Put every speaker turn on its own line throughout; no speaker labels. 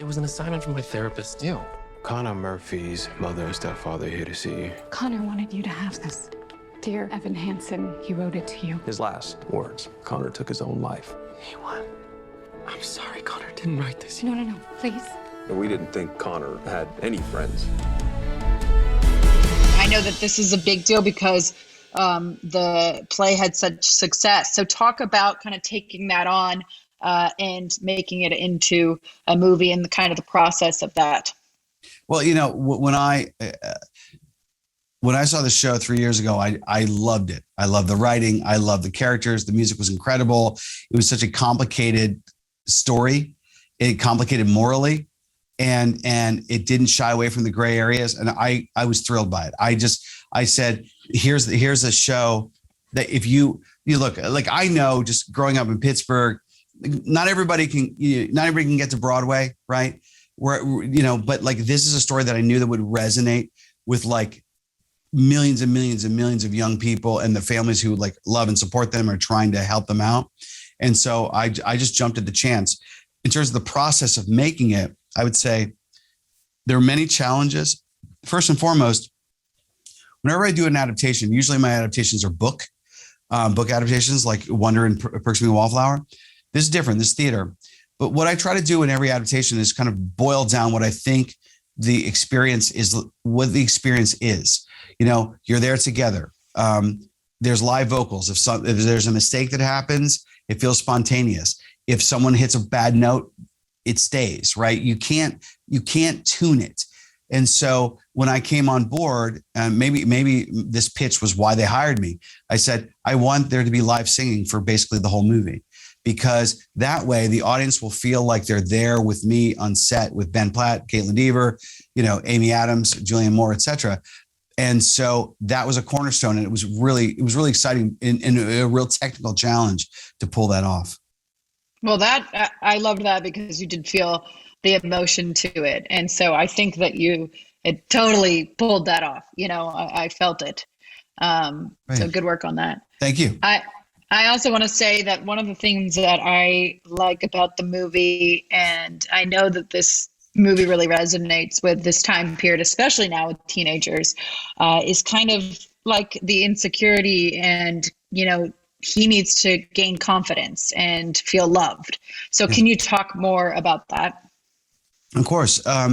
was an assignment from my therapist.
Ew. Connor Murphy's mother and stepfather are here to see you.
Connor wanted you to have this. Dear Evan Hansen, he wrote it to you.
His last words, Connor took his own life.
EVAN, I'm sorry Connor didn't write this.
No, please.
We didn't think Connor had any friends.
I know that this is a big deal because the play had such success. So talk about kind of taking that on and making it into a movie and the kind of the process of that.
Well, you know, when I saw the show 3 years ago, I loved it. I loved the writing. I loved the characters. The music was incredible. It was such a complicated story. It complicated morally, and it didn't shy away from the gray areas. And I was thrilled by it. I said, here's a show that if you look, like, I know just growing up in Pittsburgh, not everybody can get to Broadway, right? But like, this is a story that I knew that would resonate with like millions and millions and millions of young people and the families who like love and support them or trying to help them out. And so I just jumped at the chance. In terms of the process of making it, I would say there are many challenges. First and foremost, whenever I do an adaptation, usually my adaptations are book adaptations like Wonder and Perks of Being a Wallflower. This is different, this is theater. But what I try to do in every adaptation is kind of boil down what I think the experience is, what the experience is. You know, you're there together. There's live vocals. If there's a mistake that happens, it feels spontaneous. If someone hits a bad note, it stays, right? You can't tune it. And so when I came on board, maybe this pitch was why they hired me. I said, I want there to be live singing for basically the whole movie, because that way the audience will feel like they're there with me on set with Ben Platt, Caitlin Dever, Amy Adams, Julianne Moore, et cetera. And so that was a cornerstone, and it was really exciting and a real technical challenge to pull that off.
Well, I loved that because you did feel the emotion to it. And so I think that it totally pulled that off. I felt it.
Right.
So good work on that.
Thank you.
I also want to say that one of the things that I like about the movie, and I know that this movie really resonates with this time period, especially now with teenagers, is kind of like the insecurity and, he needs to gain confidence and feel loved. So can you talk more about that?
Of course. I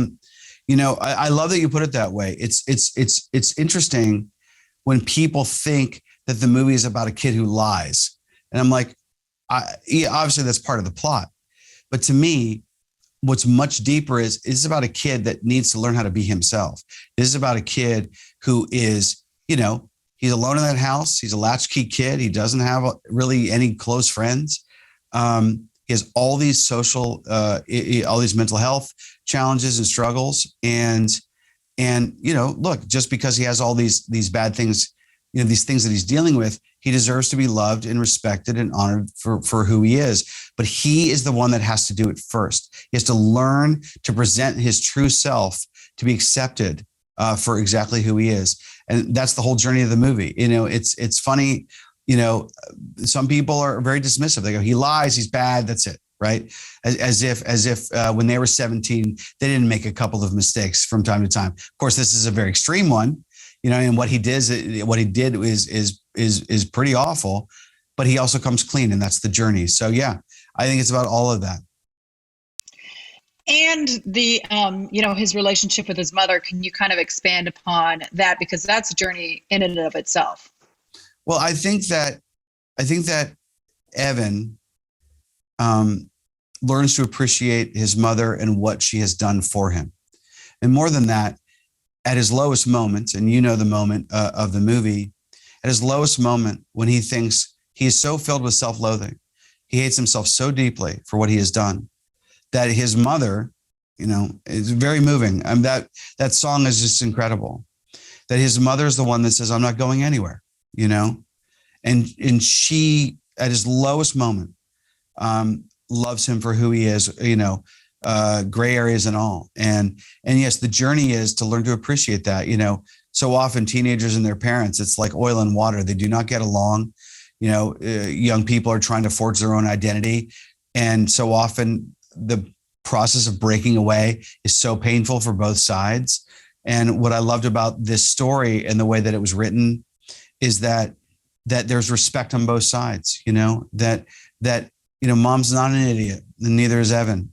love that you put it that way. It's interesting when people think that the movie is about a kid who lies. And I'm like, obviously that's part of the plot. But to me, what's much deeper is about a kid that needs to learn how to be himself. This is about a kid who is, he's alone in that house. He's a latchkey kid. He doesn't have really any close friends. He has all these social, all these mental health challenges and struggles. And look, just because he has all these bad things, these things that he's dealing with, he deserves to be loved and respected and honored for who he is. But he is the one that has to do it first. He has to learn to present his true self, to be accepted for exactly who he is. And that's the whole journey of the movie. It's funny. Some people are very dismissive. They go, he lies, he's bad, that's it, right? As if when they were 17, they didn't make a couple of mistakes from time to time. Of course, this is a very extreme one, and what he did is pretty awful, but he also comes clean, and that's the journey. So yeah, I think it's about all of that.
And the, his relationship with his mother, can you kind of expand upon that? Because that's a journey in and of itself.
Well, I think that Evan learns to appreciate his mother and what she has done for him. And more than that, at his lowest moment, and the moment of the movie, at his lowest moment when he thinks he is so filled with self-loathing, he hates himself so deeply for what he has done, that his mother, is very moving. That song is just incredible. That his mother is the one that says, I'm not going anywhere. And she, at his lowest moment, loves him for who he is, gray areas and all. And yes, the journey is to learn to appreciate that. So often teenagers and their parents, it's like oil and water. They do not get along. Young people are trying to forge their own identity. And so often the process of breaking away is so painful for both sides. And what I loved about this story and the way that it was written is that there's respect on both sides, that mom's not an idiot and neither is Evan.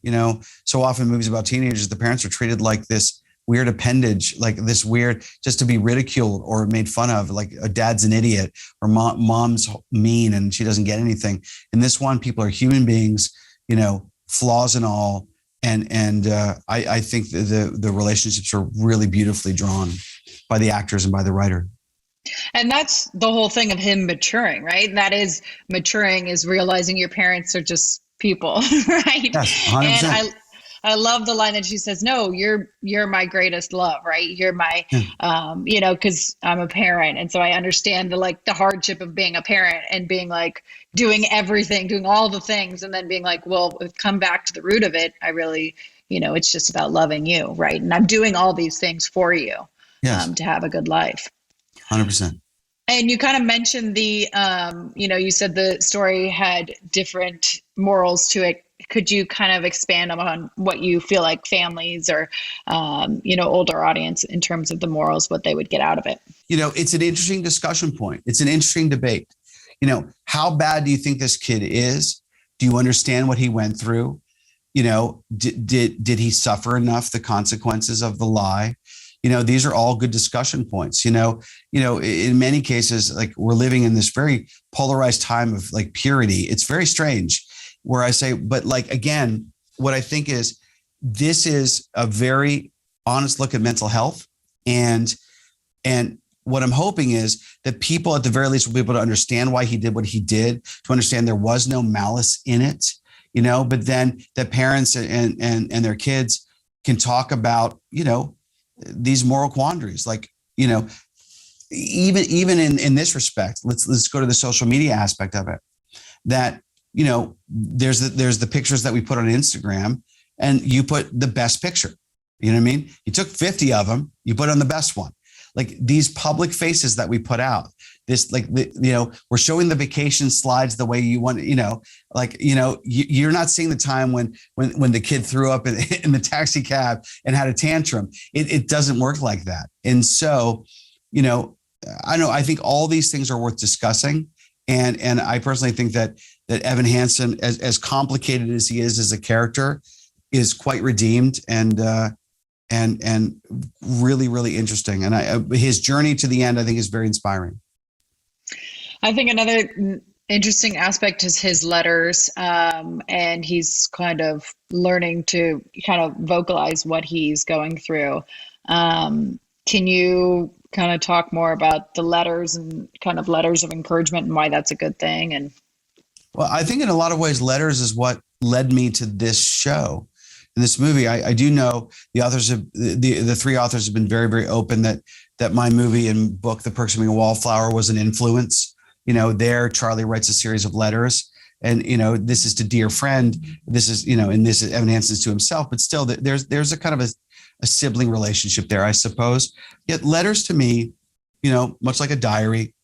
So often movies about teenagers, the parents are treated like this weird appendage, like this weird, just to be ridiculed or made fun of, like a dad's an idiot or mom's mean and she doesn't get anything. In this one, people are human beings, flaws and all. And I think the relationships are really beautifully drawn by the actors and by the writer.
And that's the whole thing of him maturing, right? That is, maturing is realizing your parents are just people, right?
Yes, 100%.
And I love the line that she says, "No, you're my greatest love, right? You're my, because I'm a parent, and so I understand the hardship of being a parent and being like doing everything, doing all the things, and then being like, well, come back to the root of it. I really, it's just about loving you, right? And I'm doing all these things for you, to have a good life."
100%.
And you kind of mentioned the, you said the story had different morals to it. Could you kind of expand on what you feel like families or, older audience in terms of the morals, what they would get out of it?
It's an interesting discussion point. It's an interesting debate. How bad do you think this kid is? Do you understand what he went through? Did he suffer enough the consequences of the lie? These are all good discussion points. In many cases, like we're living in this very polarized time of like purity. It's very strange where I say, but like, again, what I think is this is a very honest look at mental health. And what I'm hoping is that people at the very least will be able to understand why he did what he did, to understand there was no malice in it, but then the parents and their kids can talk about, these moral quandaries, like, even in this respect, let's go to the social media aspect of it, that, there's the pictures that we put on Instagram and you put the best picture, you know what I mean? You took 50 of them, you put on the best one. Like these public faces that we put out, this, like, we're showing the vacation slides the way you want, you're not seeing the time when the kid threw up in the taxi cab and had a tantrum. It doesn't work like that. And so, I think all these things are worth discussing. And I personally think that Evan Hansen, as complicated as he is as a character, is quite redeemed and really, really interesting. And his journey to the end, I think, is very inspiring.
I think another interesting aspect is his letters, and he's kind of learning to kind of vocalize what he's going through. Can you kind of talk more about the letters and kind of letters of encouragement and why that's a good thing? And
well, I think in a lot of ways, letters is what led me to this show. In this movie, I do know the authors have the three authors have been very, very open that my movie and book, The Perks of Being a Wallflower, was an influence. There Charlie writes a series of letters, and this is to dear friend. This is and this is Evan Hansen's to himself, but still, there's a kind of a sibling relationship there, I suppose. Yet letters to me, much like a diary,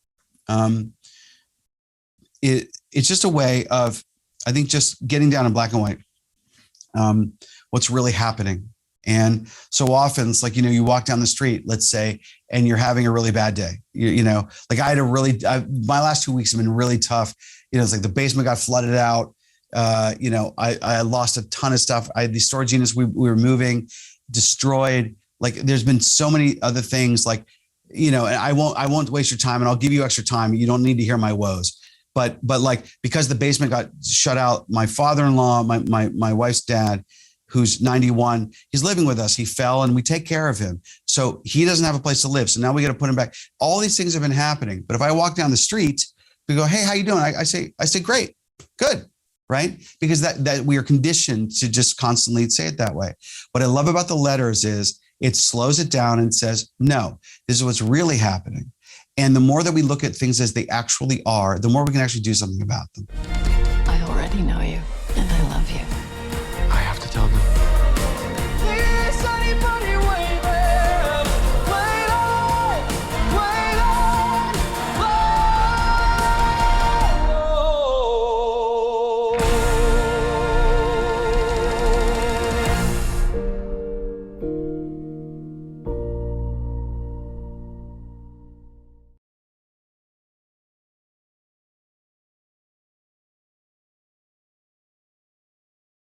it's just a way of, I think, just getting down in black and white. What's really happening. And so often it's like, you walk down the street, let's say, and you're having a really bad day. Like I had my last 2 weeks have been really tough. It's like the basement got flooded out. I lost a ton of stuff. I had these storage units we were moving, destroyed. Like there's been so many other things, like, and I won't waste your time, and I'll give you extra time. You don't need to hear my woes. But like, because the basement got shut out, my father-in-law, my wife's dad, who's 91, he's living with us. He fell and we take care of him. So he doesn't have a place to live. So now we got to put him back. All these things have been happening. But if I walk down the street, we go, hey, how you doing? I say, great, good, right? Because that we are conditioned to just constantly say it that way. What I love about the letters is it slows it down and says, no, this is what's really happening. And the more that we look at things as they actually are, the more we can actually do something about them.
I already know you.